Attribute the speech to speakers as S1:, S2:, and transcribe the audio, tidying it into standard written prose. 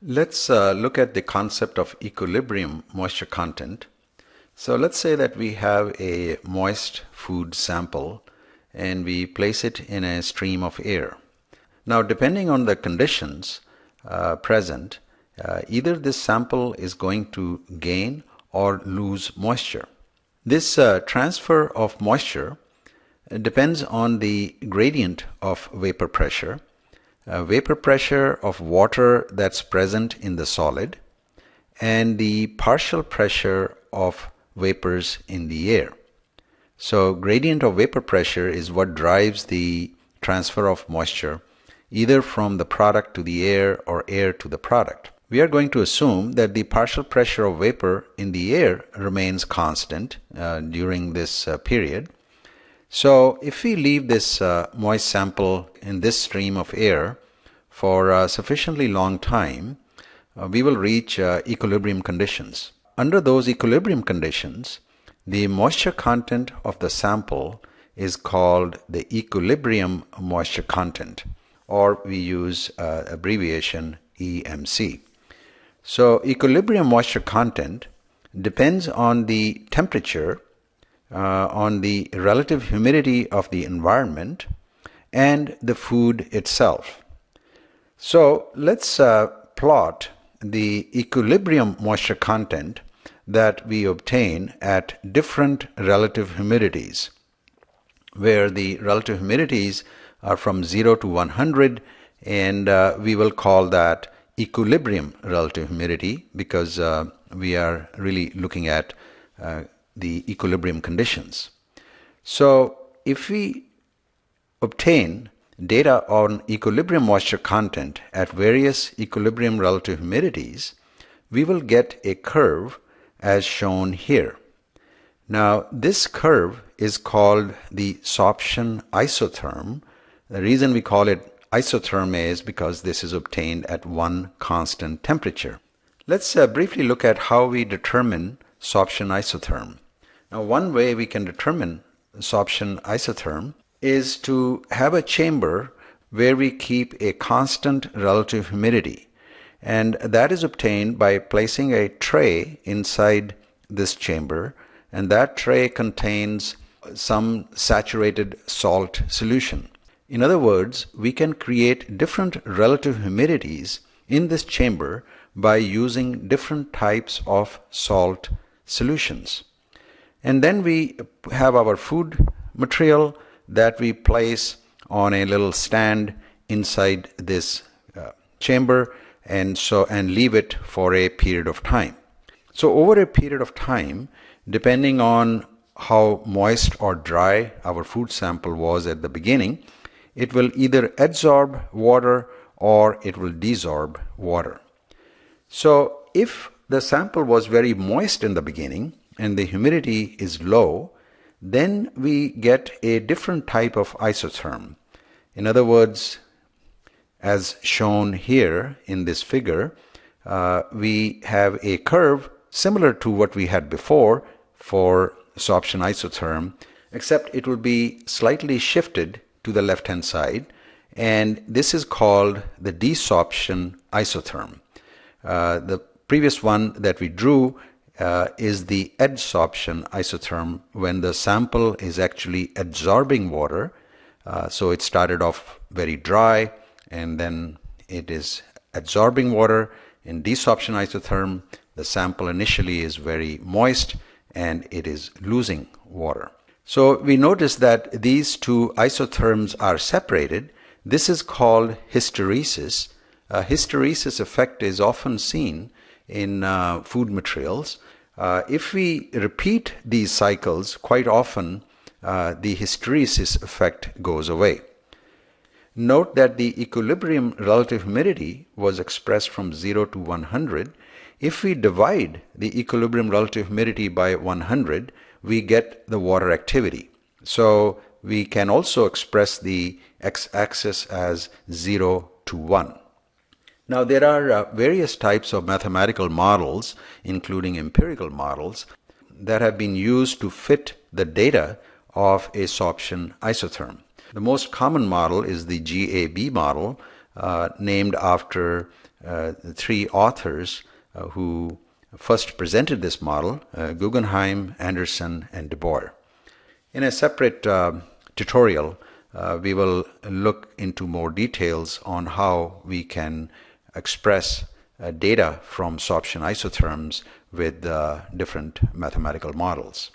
S1: Let's look at the concept of equilibrium moisture content. So let's say that we have a moist food sample and we place it in a stream of air. Now, depending on the conditions present, either this sample is going to gain or lose moisture. This transfer of moisture depends on the gradient of vapor pressure. Vapor pressure of water that's present in the solid and the partial pressure of vapors in the air. So gradient of vapor pressure is what drives the transfer of moisture either from the product to the air or air to the product. We are going to assume that the partial pressure of vapor in the air remains constant during this period. So if we leave this moist sample in this stream of air for a sufficiently long time, we will reach equilibrium conditions. Under those equilibrium conditions, the moisture content of the sample is called the equilibrium moisture content, or we use abbreviation EMC. So equilibrium moisture content depends on the temperature, on the relative humidity of the environment, and the food itself. So let's plot the equilibrium moisture content that we obtain at different relative humidities, where the relative humidities are from 0 to 100, and we will call that equilibrium relative humidity because we are really looking at the equilibrium conditions. So if we obtain data on equilibrium moisture content at various equilibrium relative humidities, we will get a curve as shown here. Now this curve is called the Sorption isotherm. The reason we call it isotherm is because this is obtained at one constant temperature. Let's briefly look at how we determine Sorption isotherm. Now, one way we can determine Sorption isotherm is to have a chamber where we keep a constant relative humidity, and that is obtained by placing a tray inside this chamber, and that tray contains some saturated salt solution. In other words, we can create different relative humidities in this chamber by using different types of salt solutions. And then we have our food material that we place on a little stand inside this chamber and leave it for a period of time. So over a period of time, depending on how moist or dry our food sample was at the beginning, it will either adsorb water or it will desorb water. So if the sample was very moist in the beginning and the humidity is low, then we get a different type of isotherm. In other words, as shown here in this figure, we have a curve similar to what we had before for Sorption isotherm, except it will be slightly shifted to the left-hand side, and this is called the desorption isotherm. The previous one that we drew is the adsorption isotherm, when the sample is actually adsorbing water. So it started off very dry and then it is adsorbing water. In desorption isotherm, the sample initially is very moist and it is losing water. So we notice that these two isotherms are separated. This is called hysteresis. Hysteresis effect is often seen in food materials. If we repeat these cycles, quite often the hysteresis effect goes away. Note that the equilibrium relative humidity was expressed from 0 to 100. If we divide the equilibrium relative humidity by 100, we get the water activity. So we can also express the x-axis as 0 to 1. Now there are various types of mathematical models, including empirical models, that have been used to fit the data of a Sorption isotherm. The most common model is the GAB model, named after the three authors who first presented this model, Guggenheim, Anderson, and DeBoer. In a separate tutorial, we will look into more details on how we can express data from sorption isotherms with different mathematical models.